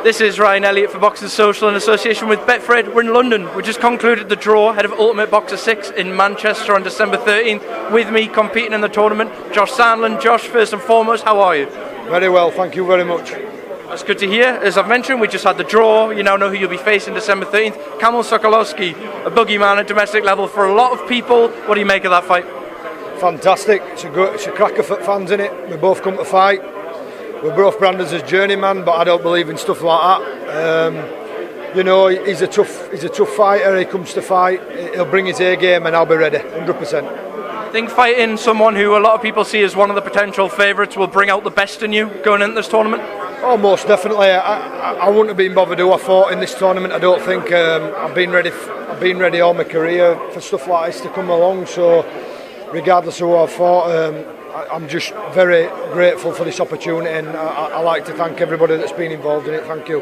This is Ryan Elliott for Boxing Social in association with Betfred. We're in London. We just concluded the draw ahead of Ultimate Boxer 6 in Manchester on December 13th. With me competing in the tournament, Josh Sandland. Josh, first and foremost, how are you? Very well, thank you very much. That's good to hear. As I've mentioned, we just had the draw. You now know who you'll be facing December 13th. Kamil Sokolowski, a boogeyman at domestic level for a lot of people. What do you make of that fight? Fantastic. It's a cracker for fans, in it. We both come to fight. We're both branded as journeyman, but I don't believe in stuff like that. He's a tough fighter. He comes to fight. He'll bring his A game, and I'll be ready, 100%. I think fighting someone who a lot of people see as one of the potential favourites will bring out the best in you going into this tournament? Oh, most definitely. I wouldn't have been bothered who I fought in this tournament. I don't think I've been ready all my career for stuff like this to come along. So, regardless of who I fought, I'm just very grateful for this opportunity, and I like to thank everybody that's been involved in it. Thank you.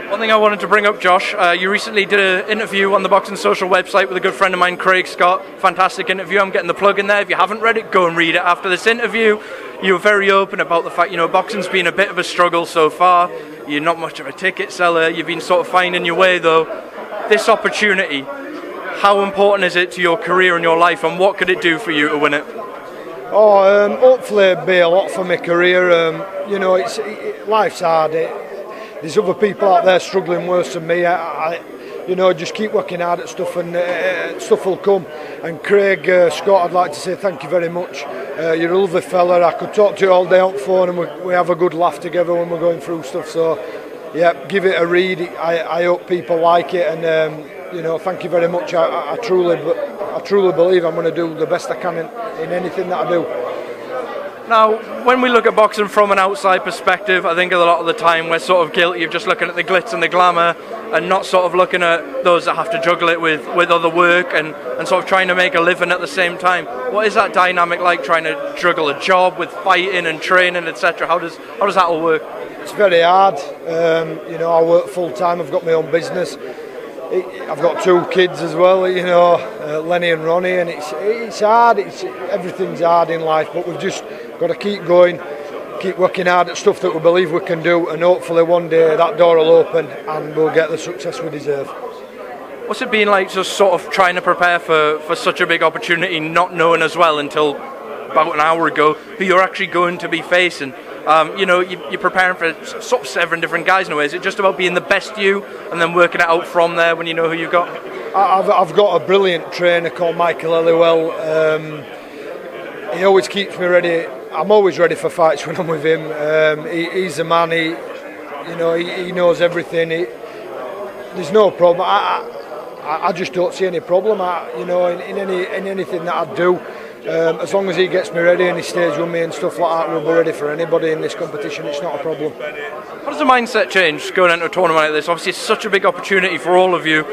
One thing I wanted to bring up, Josh, you recently did an interview on the Boxing Social website with a good friend of mine, Craig Scott. Fantastic interview. I'm getting the plug in there. If you haven't read it, go and read it. After this interview, you were very open about the fact, boxing's been a bit of a struggle so far. You're not much of a ticket seller. You've been sort of finding your way, though. This opportunity, how important is it to your career and your life, and what could it do for you to win it? Hopefully it'll be a lot for my career. Life's hard. There's other people out there struggling worse than me. Just keep working hard at stuff, and stuff will come. And Craig Scott, I'd like to say thank you very much. You're a lovely fella. I could talk to you all day on the phone, and we have a good laugh together when we're going through stuff. So, yeah, give it a read. I hope people like it, and thank you very much. I truly believe I'm going to do the best I can in anything that I do. Now, when we look at boxing from an outside perspective, I think a lot of the time we're sort of guilty of just looking at the glitz and the glamour and not sort of looking at those that have to juggle it with other work and sort of trying to make a living at the same time. What is that dynamic like, trying to juggle a job with fighting and training, etc.? How does that all work? It's very hard. I work full time. I've got my own business. I've got two kids as well, Lenny and Ronnie, and it's hard. Everything's hard in life, but we've just got to keep going, keep working hard at stuff that we believe we can do, and hopefully one day that door will open and we'll get the success we deserve. What's it been like just sort of trying to prepare for such a big opportunity, not knowing as well until about an hour ago who you're actually going to be facing? You're preparing for sort of 7 different guys in a way. Is it just about being the best you and then working it out from there when you know who you've got? I've got a brilliant trainer called Michael Elliwell. He always keeps me ready. I'm always ready for fights when I'm with him. He's a man. He knows everything. There's no problem. I just don't see any problem. In anything that I do. As long as he gets me ready and he stays with me and stuff like that, we'll be ready for anybody in this competition. It's not a problem. How does the mindset change going into a tournament like this? Obviously, it's such a big opportunity for all of you.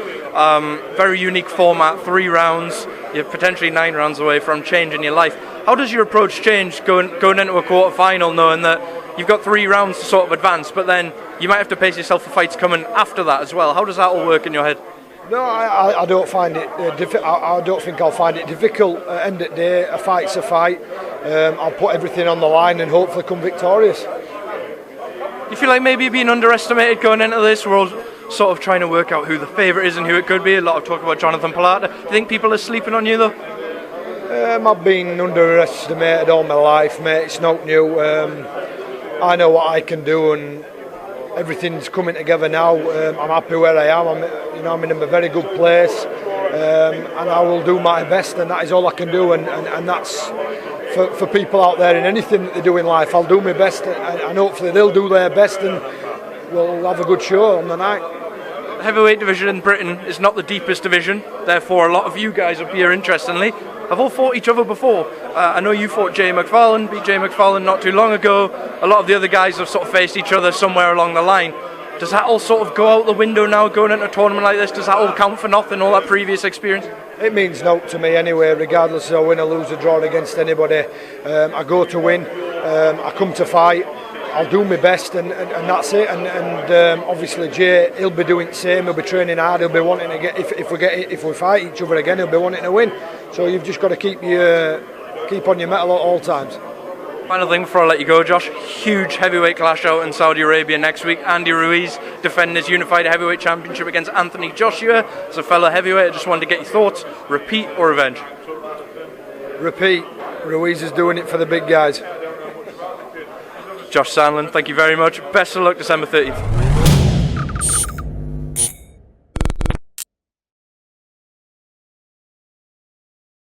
Very unique format, 3 rounds. You're potentially 9 rounds away from changing your life. How does your approach change going into a quarter final, knowing that you've got 3 rounds to sort of advance, but then you might have to pace yourself for fights coming after that as well? How does that all work in your head? No, I don't find it I don't think I'll find it difficult. At the end of the day, a fight's a fight. I'll put everything on the line and hopefully come victorious. You feel like maybe you're being underestimated going into this? We're all sort of trying to work out who the favourite is and who it could be. A lot of talk about Jonathan Pilata. Do you think people are sleeping on you though? I've been underestimated all my life, mate. It's not new. I know what I can do, and everything's coming together now. I'm happy where I am. I'm in a very good place, and I will do my best, and that is all I can do. And that's for people out there in anything that they do in life. I'll do my best, and hopefully they'll do their best, and we'll have a good show on the night. The heavyweight division in Britain is not the deepest division. Therefore, a lot of you guys up here, interestingly, have all fought each other before. I know you fought Jay McFarlane, beat Jay McFarlane not too long ago. A lot of the other guys have sort of faced each other somewhere along the line. Does that all sort of go out the window now going into a tournament like this? Does that all count for nothing, all that previous experience? It means no to me anyway, regardless of win or lose or draw against anybody. I go to win, I come to fight, I'll do my best, and that's it. And obviously Jay, he'll be doing the same. He'll be training hard. He'll be wanting to get. If we fight each other again, he'll be wanting to win. So you've just got to keep on your mettle at all times. Final thing before I let you go, Josh. Huge heavyweight clash out in Saudi Arabia next week. Andy Ruiz defending his unified heavyweight championship against Anthony Joshua. As a fellow heavyweight, I just wanted to get your thoughts. Repeat or revenge? Repeat. Ruiz is doing it for the big guys. Josh Sandland, thank you very much. Best of luck December 30th.